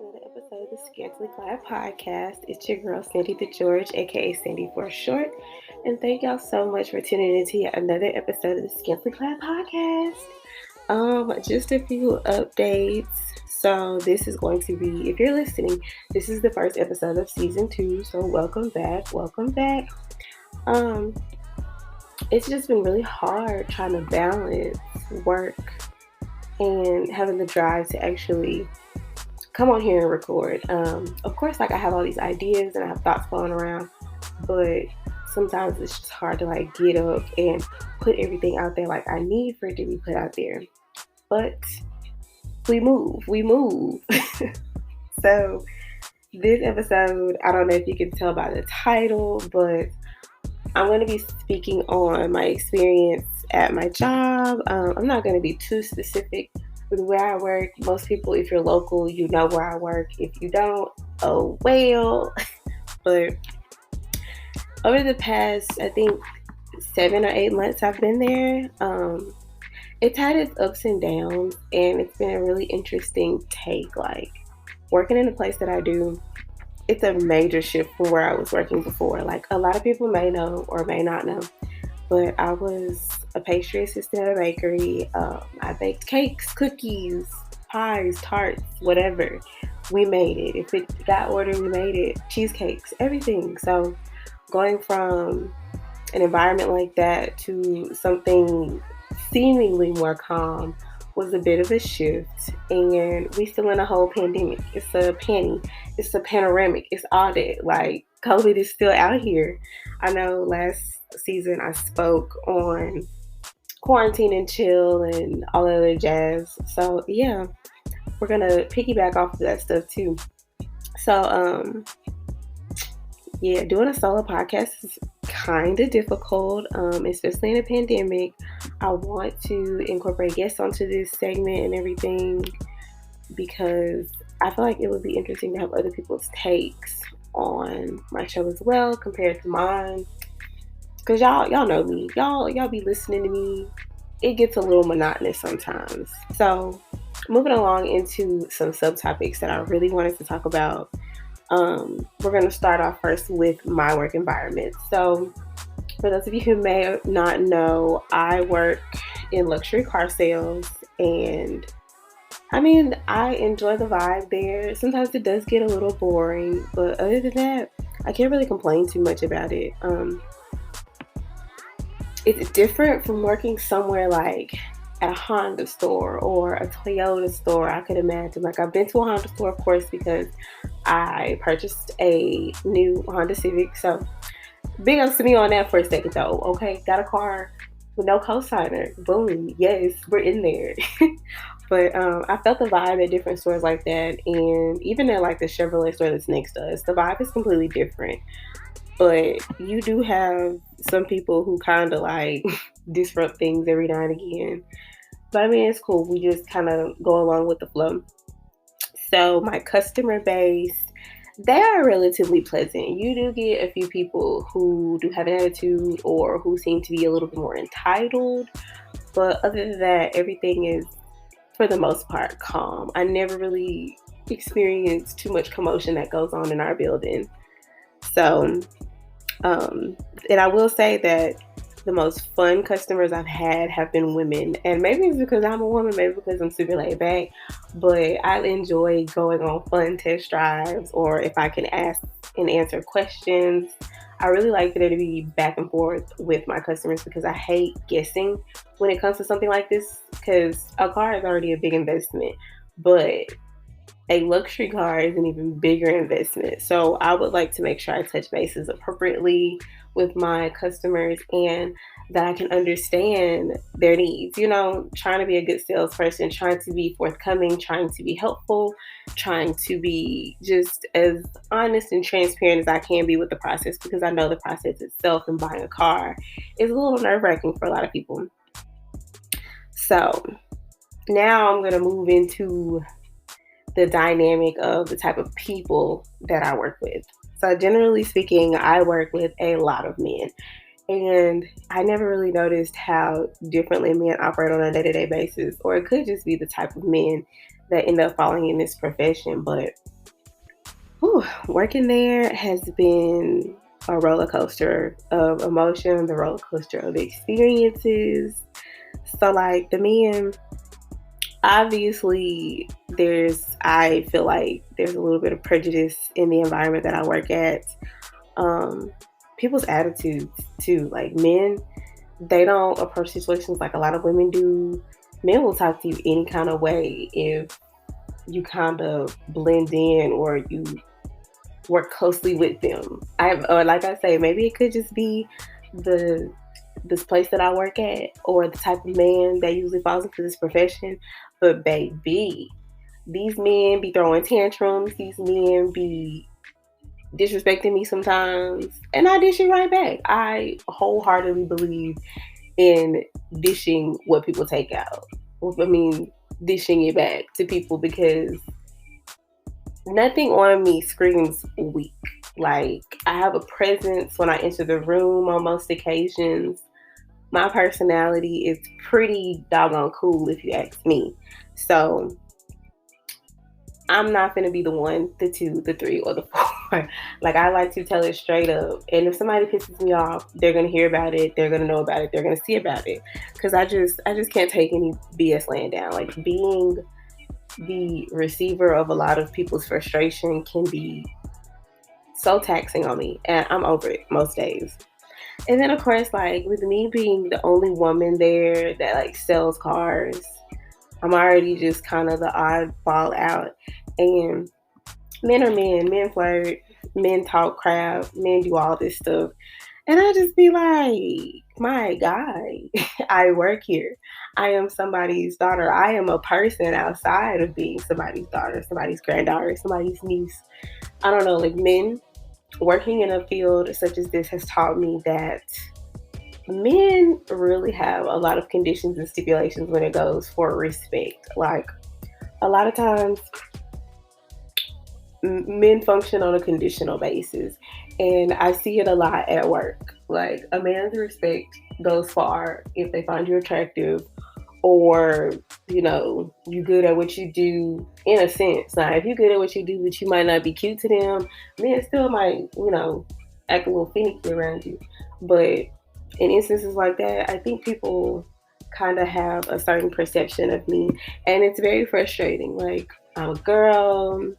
another episode of the Scantily Clad podcast. It's your girl, Sandy the George, aka Sandy for short. And thank y'all so much for tuning in to yet another episode of the Scantily Clad podcast. Just a few updates. So, this is going to be, if you're listening, this is the first episode of season 2. So, welcome back. Welcome back. It's just been really hard trying to balance work and having the drive to actually come on here and record. Of course, like I have all these ideas and I have thoughts flowing around, but sometimes it's just hard to like get up and put everything out there like I need for it to be put out there. But we move. So this episode, I don't know if you can tell by the title, but I'm going to be speaking on my experience at my job. I'm not going to be too specific with where I work. Most people, if you're local, you know where I work. If you don't, oh well. But over the past, I think 7 or 8 months I've been there, it's had its ups and downs, and it's been a really interesting take. Like working in the place that I do, it's a major shift from where I was working before. Like a lot of people may know or may not know, but I was a pastry assistant at a bakery. I baked cakes, cookies, pies, tarts, whatever. We made it. If it got ordered, we made it. Cheesecakes, everything. So going from an environment like that to something seemingly more calm was a bit of a shift. And we still in a whole pandemic. It's a panoramic. It's all that. Like COVID is still out here. I know last season I spoke on quarantine and chill and all that other jazz. So yeah, we're gonna piggyback off of that stuff too. So yeah, doing a solo podcast is kind of difficult, especially in a pandemic. I want to incorporate guests onto this segment and everything because I feel like it would be interesting to have other people's takes on my show as well compared to mine. Cause y'all know me. Y'all be listening to me. It gets a little monotonous sometimes. So moving along into some subtopics that I really wanted to talk about. We're gonna start off first with my work environment. So for those of you who may not know, I work in luxury car sales, and I mean, I enjoy the vibe there. Sometimes it does get a little boring, but other than that, I can't really complain too much about it. It's different from working somewhere like at a Honda store or a Toyota store, I could imagine. Like I've been to a Honda store, of course, because I purchased a new Honda Civic. So big ups to me on that for a second though. Okay, got a car with no cosigner. Boom. Yes, we're in there. But I felt the vibe at different stores like that. And even at like the Chevrolet store that's next to us, the vibe is completely different. But you do have some people who kind of like disrupt things every now and again. But I mean, it's cool. We just kind of go along with the flow. So my customer base, they are relatively pleasant. You do get a few people who do have an attitude or who seem to be a little bit more entitled. But other than that, everything is, for the most part, calm. I never really experienced too much commotion that goes on in our building. So, and I will say that the most fun customers I've had have been women. And maybe it's because I'm a woman, maybe because I'm super laid back, but I enjoy going on fun test drives, or if I can ask and answer questions. I really like for there to be back and forth with my customers because I hate guessing when it comes to something like this, because a car is already a big investment, but a luxury car is an even bigger investment. So I would like to make sure I touch bases appropriately with my customers and that I can understand their needs. You know, trying to be a good salesperson, trying to be forthcoming, trying to be helpful, trying to be just as honest and transparent as I can be with the process, because I know the process itself in buying a car is a little nerve-wracking for a lot of people. So now I'm going to move into the dynamic of the type of people that I work with. So generally speaking, I work with a lot of men. And I never really noticed how differently men operate on a day-to-day basis, or it could just be the type of men that end up falling in this profession. But Working there has been a roller coaster of emotion, the roller coaster of experiences. So, like, the men, obviously, I feel like there's a little bit of prejudice in the environment that I work at. Um, People's attitudes, too. Like, men, they don't approach situations like a lot of women do. Men will talk to you any kind of way if you kind of blend in or you work closely with them. Or like I say, maybe it could just be the this place that I work at or the type of man that usually falls into this profession. But baby, these men be throwing tantrums. These men be disrespecting me sometimes, and I dish it right back. I wholeheartedly believe in dishing what people take out. I mean, dishing it back to people because nothing on me screams weak. Like, I have a presence when I enter the room on most occasions. My personality is pretty doggone cool, if you ask me. So, I'm not going to be the one, the two, the three, or the four. Like, I like to tell it straight up. And if somebody pisses me off, they're going to hear about it. They're going to know about it. They're going to see about it. Because I just can't take any BS laying down. Like, being the receiver of a lot of people's frustration can be so taxing on me, and I'm over it most days. And then, of course, like, with me being the only woman there that like sells cars, I'm already just kind of the oddball out. And men are men, men flirt, men talk crap, men do all this stuff. And I just be like, my God, I work here. I am somebody's daughter. I am a person outside of being somebody's daughter, somebody's granddaughter, somebody's niece. I don't know, like, men working in a field such as this has taught me that men really have a lot of conditions and stipulations when it goes for respect. Like, a lot of times, men function on a conditional basis, and I see it a lot at work. Like, a man's respect goes far if they find you attractive, or you good at what you do, in a sense. Now, if you're good at what you do but you might not be cute to them, men still might act a little finicky around you. But in instances like that, I think people kind of have a certain perception of me, and it's very frustrating. Like, I'm a girl.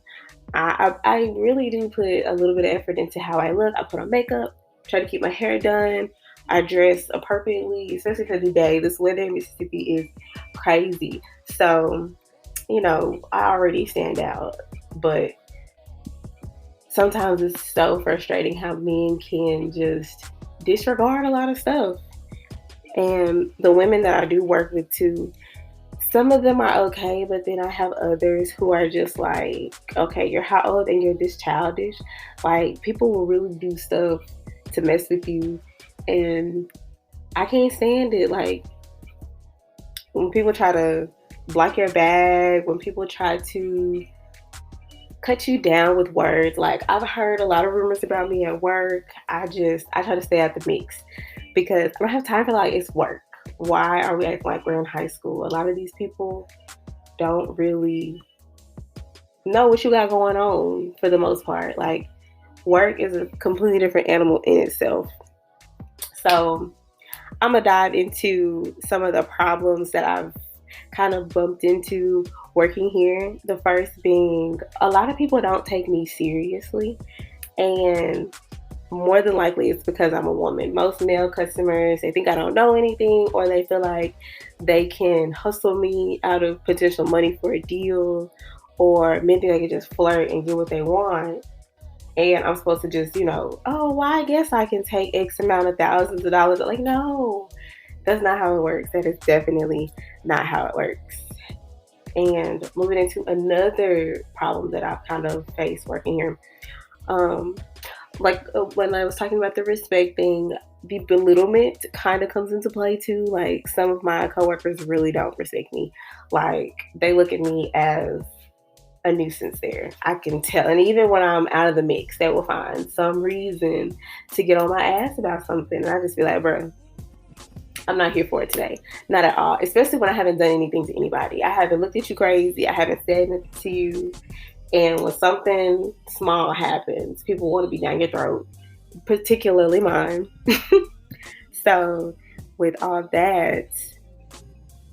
I really do put a little bit of effort into how I look. I put on makeup, try to keep my hair done. I dress appropriately, especially for the day. This weather in Mississippi is crazy. So, I already stand out. But sometimes it's so frustrating how men can just disregard a lot of stuff. And the women that I do work with too, some of them are okay, but then I have others who are just like, okay, you're how old and you're this childish? Like, people will really do stuff to mess with you, and I can't stand it. Like, when people try to block your bag, when people try to cut you down with words. Like, I've heard a lot of rumors about me at work. I try to stay out the mix because I don't have time for, like, it's work. Why are we acting like we're in high school? A lot of these people don't really know what you got going on for the most part. Like, work is a completely different animal in itself. So, I'm gonna dive into some of the problems that I've kind of bumped into working here. The first being, a lot of people don't take me seriously, and more than likely it's because I'm a woman. Most male customers, they think I don't know anything, or they feel like they can hustle me out of potential money for a deal, or men think they can just flirt and get what they want. And I'm supposed to just, oh, well, I guess I can take X amount of thousands of dollars. Like, no, that's not how it works. That is definitely not how it works. And moving into another problem that I've kind of faced working here, um, when I was talking about the respect thing, the belittlement kind of comes into play too. Like, some of my coworkers really don't respect me. Like, they look at me as a nuisance there. I can tell. And even when I'm out of the mix, they will find some reason to get on my ass about something. And I just be like, bro, I'm not here for it today. Not at all. Especially when I haven't done anything to anybody. I haven't looked at you crazy. I haven't said anything to you. And when something small happens, people want to be down your throat, particularly mine. So, with all that,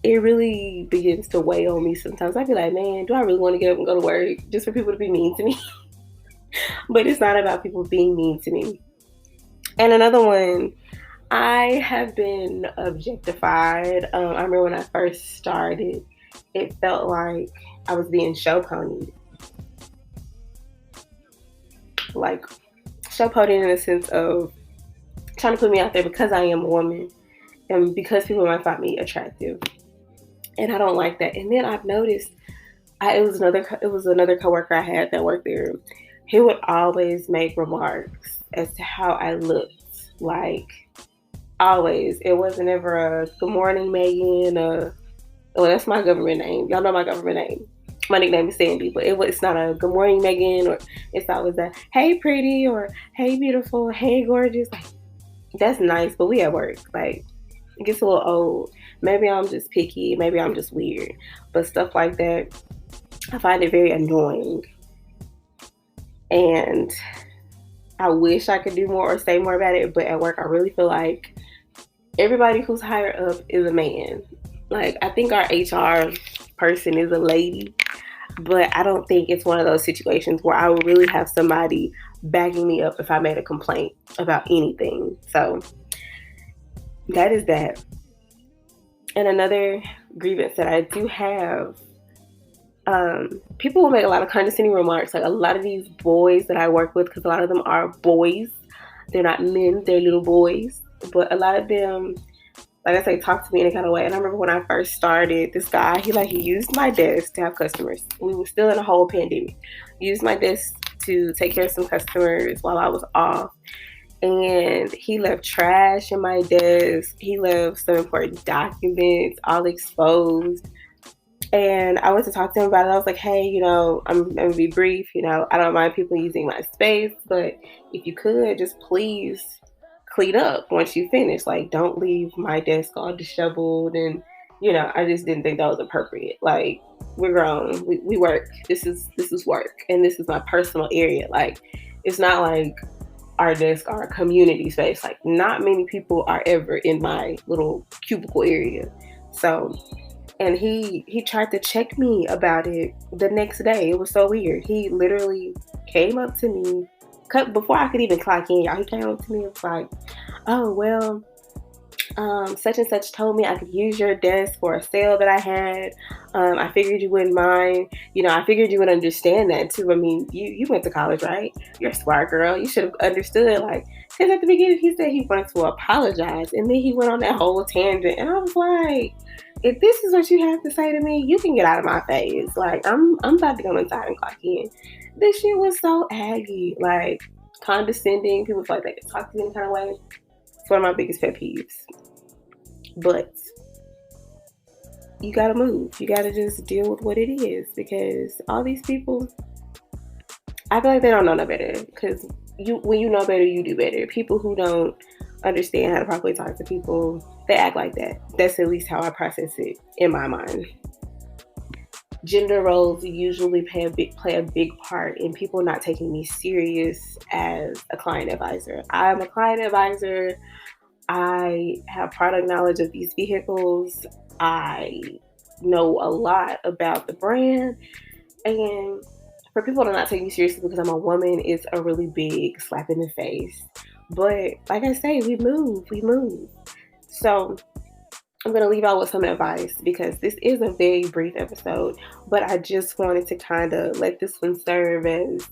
it really begins to weigh on me sometimes. I be like, man, do I really want to get up and go to work just for people to be mean to me? But it's not about people being mean to me. And another one, I have been objectified. I remember when I first started, it felt like I was being show ponied. Like, show ponied in the sense of trying to put me out there because I am a woman and because people might find me attractive. And I don't like that. And then I've noticed it was another coworker I had that worked there. He would always make remarks as to how I looked. Like, always. It wasn't ever a good morning, Megan. Oh, that's my government name. Y'all know my government name. My nickname is Sandy, but it's not a good morning, Megan, or it's always a hey, pretty, or hey, beautiful, hey, gorgeous. Like, that's nice, but we at work. Like, it gets a little old. Maybe I'm just picky. Maybe I'm just weird. But stuff like that, I find it very annoying. And I wish I could do more or say more about it, but at work, I really feel like everybody who's higher up is a man. Like, I think our HR person is a lady, but I don't think it's one of those situations where I would really have somebody backing me up if I made a complaint about anything. So that is that. And another grievance that I do have, people will make a lot of condescending remarks. Like, a lot of these boys that I work with, because a lot of them are boys, they're not men, they're little boys. But a lot of them, like I say, talk to me in a kind of way. And I remember when I first started, this guy, he used my desk to have customers. We were still in a whole pandemic. He used my desk to take care of some customers while I was off. And he left trash in my desk. He left some important documents all exposed. And I went to talk to him about it. I was like, hey, I'm going to be brief. I don't mind people using my space, but if you could, just please clean up once you finish. Like, don't leave my desk all disheveled. And, I just didn't think that was appropriate. Like, we're grown. We work. This is work. And this is my personal area. Like, it's not like our desk are a community space. Like, not many people are ever in my little cubicle area. So, and he tried to check me about it the next day. It was so weird. He literally came up to me, before I could even clock in, y'all. He came up to me and was like, oh, well, such and such told me I could use your desk for a sale that I had. I figured you wouldn't mind. I figured you would understand that too. I mean, you went to college, right? You're a smart girl. You should have understood. Like, because at the beginning he said he wanted to apologize, and then he went on that whole tangent, and I was like, if this is what you have to say to me, you can get out of my face. Like, I'm about to go inside and clock in. This shit was so aggy, like condescending. People feel like they can talk to me in a kind of way. It's one of my biggest pet peeves. But you gotta move. You gotta just deal with what it is, because all these people, I feel like they don't know no better. Because when you know better, you do better. People who don't understand how to properly talk to people, they act like that. That's at least how I process it in my mind. Gender roles usually play a big part in people not taking me serious as a client advisor. I'm a client advisor. I have product knowledge of these vehicles. I know a lot about the brand. And for people to not take me seriously because I'm a woman is a really big slap in the face. But like I say, we move. So I'm going to leave out with some advice, because this is a very brief episode, but I just wanted to kind of let this one serve as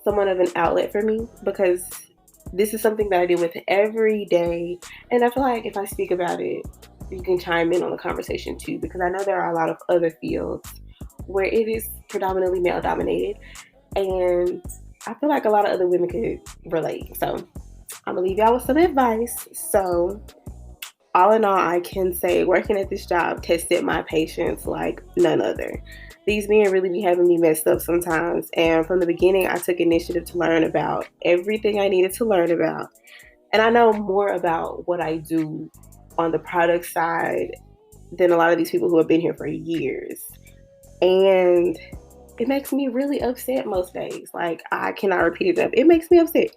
somewhat of an outlet for me, because this is something that I deal with every day. And I feel like if I speak about it, you can chime in on the conversation too, because I know there are a lot of other fields where it is predominantly male dominated. And I feel like a lot of other women could relate. So I'm going to leave y'all with some advice. So all in all, I can say working at this job tested my patience like none other. These men really be having me messed up sometimes. And from the beginning, I took initiative to learn about everything I needed to learn about. And I know more about what I do on the product side than a lot of these people who have been here for years. And it makes me really upset most days. Like, I cannot repeat it enough. It makes me upset.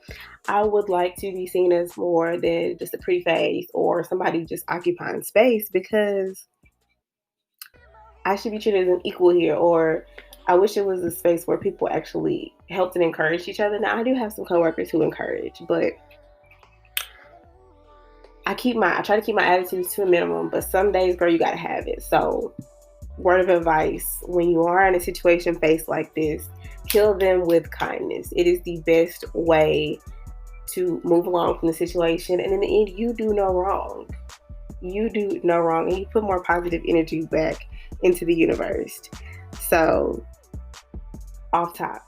I would like to be seen as more than just a pretty face or somebody just occupying space, because I should be treated as an equal here. Or I wish it was a space where people actually helped and encouraged each other. Now, I do have some coworkers who encourage, but I try to keep my attitudes to a minimum, but some days, girl, you gotta have it. So, word of advice: when you are in a situation faced like this, kill them with kindness. It is the best way to move along from the situation, and in the end, you do no wrong. You do no wrong, and you put more positive energy back into the universe. So, off top,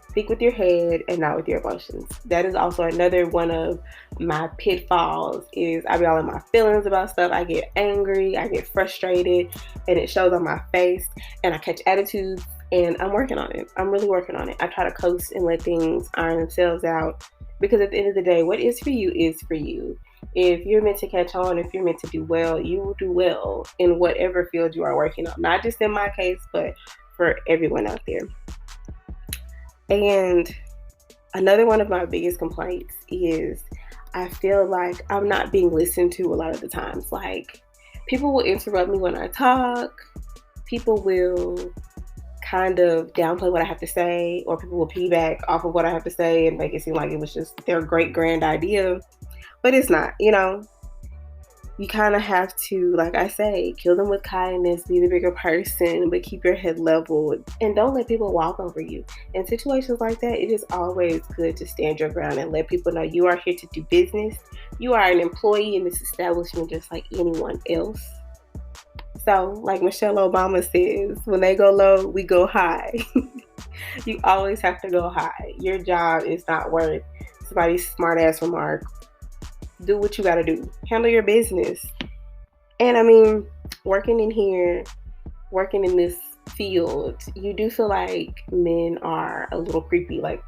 speak with your head and not with your emotions. That is also another one of my pitfalls. Is I be all in my feelings about stuff. I get angry, I get frustrated, and it shows on my face, and I catch attitudes, and I'm working on it. I'm really working on it. I try to coast and let things iron themselves out, because at the end of the day, what is for you is for you. If you're meant to catch on, if you're meant to do well, you will do well in whatever field you are working on. Not just in my case, but for everyone out there. And another one of my biggest complaints is I feel like I'm not being listened to a lot of the times. Like, people will interrupt me when I talk, people will kind of downplay what I have to say, or people will piggyback off of what I have to say and make it seem like it was just their great grand idea. But it's not, you kind of have to, like I say, kill them with kindness, be the bigger person, but keep your head level, and don't let people walk over you. In situations like that, it is always good to stand your ground and let people know you are here to do business. You are an employee in this establishment just like anyone else. So, like Michelle Obama says, when they go low, we go high. You always have to go high. Your job is not worth somebody's smart ass remark. Do what you gotta do. Handle your business. And I mean, working in this field, you do feel like men are a little creepy. Like,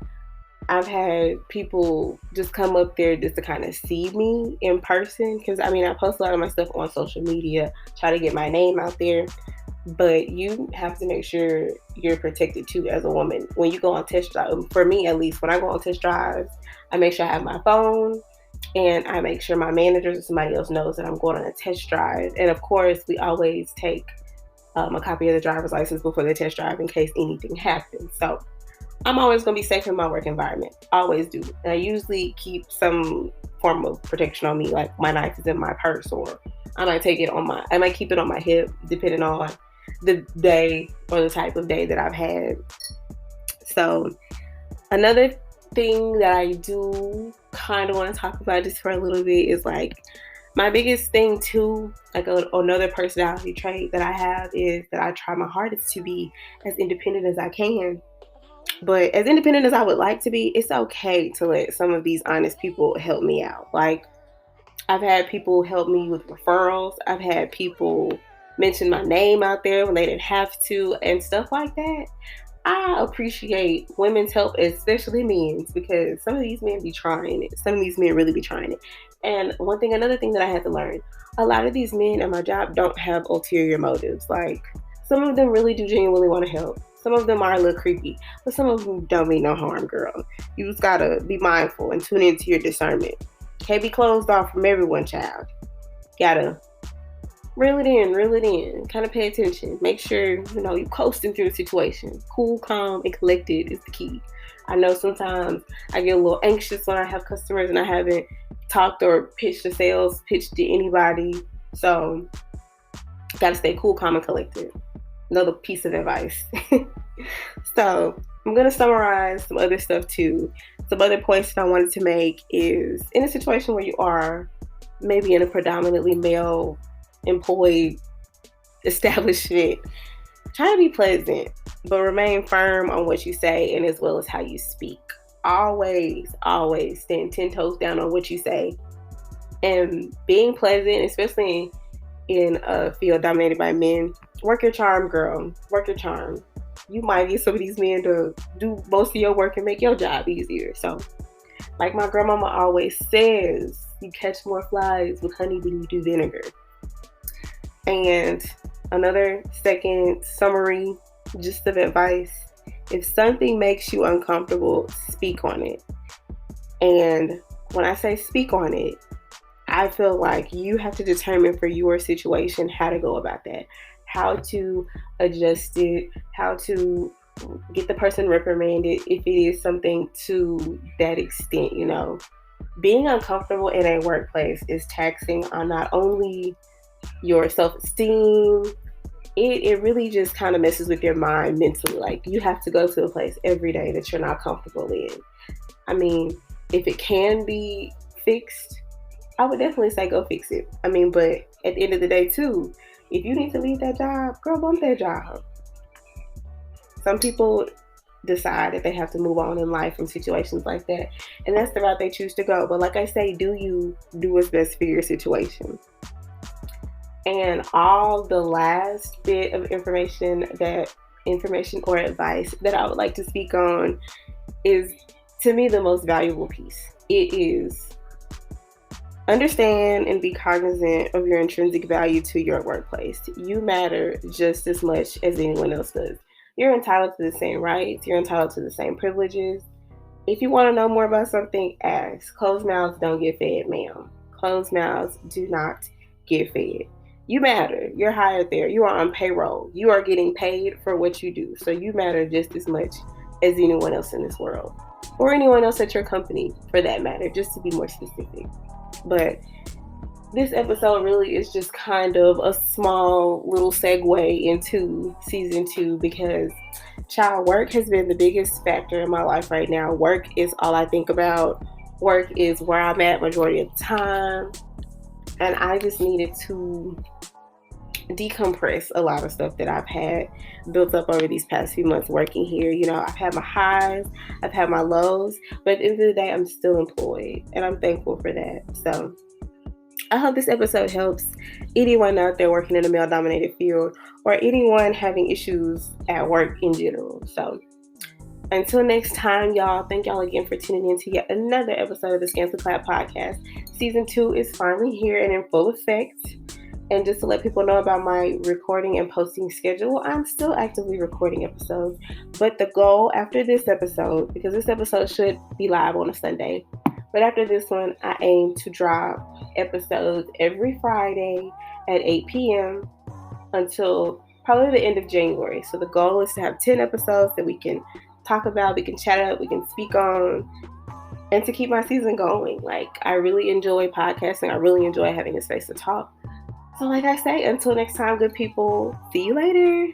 I've had people just come up there just to kind of see me in person. Because I mean, I post a lot of my stuff on social media, try to get my name out there. But you have to make sure you're protected too as a woman. When you go on test drive, for me at least, when I go on test drives, I make sure I have my phone, and I make sure my managers or somebody else knows that I'm going on a test drive. And of course, we always take a copy of the driver's license before the test drive in case anything happens. So I'm always going to be safe in my work environment. Always do. And I usually keep some form of protection on me, like my knife is in my purse, or I might keep it on my hip, depending on the day or the type of day that I've had. So another thing that I do kind of want to talk about just for a little bit is like my biggest thing too, like another personality trait that I have is that I try my hardest to be as independent as I can. But as independent as I would like to be, it's okay to let some of these honest people help me out. Like, I've had people help me with referrals. I've had people mention my name out there when they didn't have to and stuff like that. I appreciate women's help, especially men's, because some of these men be trying it. Some of these men really be trying it. And another thing that I had to learn, a lot of these men at my job don't have ulterior motives. Like, some of them really do genuinely want to help. Some of them are a little creepy, but some of them don't mean no harm, girl. You just gotta be mindful and tune into your discernment. Can't be closed off from everyone, child. Gotta reel it in, kind of pay attention. Make sure, you're coasting through the situation. Cool, calm, and collected is the key. I know sometimes I get a little anxious when I have customers and I haven't talked or pitched a sales pitch to anybody. So, gotta stay cool, calm, and collected. Another piece of advice. So, I'm going to summarize some other stuff too. Some other points that I wanted to make is, in a situation where you are maybe in a predominantly male employed establishment, try to be pleasant, but remain firm on what you say and as well as how you speak. Always stand 10 toes down on what you say. And being pleasant, especially in a field dominated by men, work your charm, girl. Work your charm. You might get some of these men to do most of your work and make your job easier. So, like my grandmama always says, you catch more flies with honey than you do vinegar. And another second summary just of advice. If something makes you uncomfortable, speak on it. And when I say speak on it, I feel like you have to determine for your situation how to go about that, how to adjust it, how to get the person reprimanded if it is something to that extent, Being uncomfortable in a workplace is taxing on not only your self-esteem, it really just kind of messes with your mind mentally. Like, you have to go to a place every day that you're not comfortable in. I mean, if it can be fixed, I would definitely say go fix it. But at the end of the day too, if you need to leave that job, girl, bump that job. Some people decide that they have to move on in life from situations like that, and that's the route they choose to go. But like I say, do what's best for your situation. And all the last bit of information or advice that I would like to speak on is, to me, the most valuable piece. It is understand and be cognizant of your intrinsic value to your workplace. You matter just as much as anyone else does. You're entitled to the same rights. You're entitled to the same privileges. If you want to know more about something, ask. Closed mouths don't get fed, ma'am. Closed mouths do not get fed. You matter. You're hired there. You are on payroll. You are getting paid for what you do. So you matter just as much as anyone else in this world, or anyone else at your company for that matter, just to be more specific. But this episode really is just kind of a small little segue into season 2, because child, work has been the biggest factor in my life right now. Work is all I think about. Work is where I'm at majority of the time. And I just needed to decompress a lot of stuff that I've had built up over these past few months working here. I've had my highs, I've had my lows, but at the end of the day, I'm still employed, and I'm thankful for that. So I hope this episode helps anyone out there working in a male-dominated field, or anyone having issues at work in general. So until next time, y'all, thank y'all again for tuning in to yet another episode of the Scantily Clad podcast. Season 2 is finally here and in full effect. And just to let people know about my recording and posting schedule, I'm still actively recording episodes. But the goal after this episode, because this episode should be live on a Sunday, but after this one, I aim to drop episodes every Friday at 8 p.m. until probably the end of January. So the goal is to have 10 episodes that we can talk about, we can chat up, we can speak on, and to keep my season going. Like, I really enjoy podcasting. I really enjoy having a space to talk. So like I say, until next time, good people, see you later.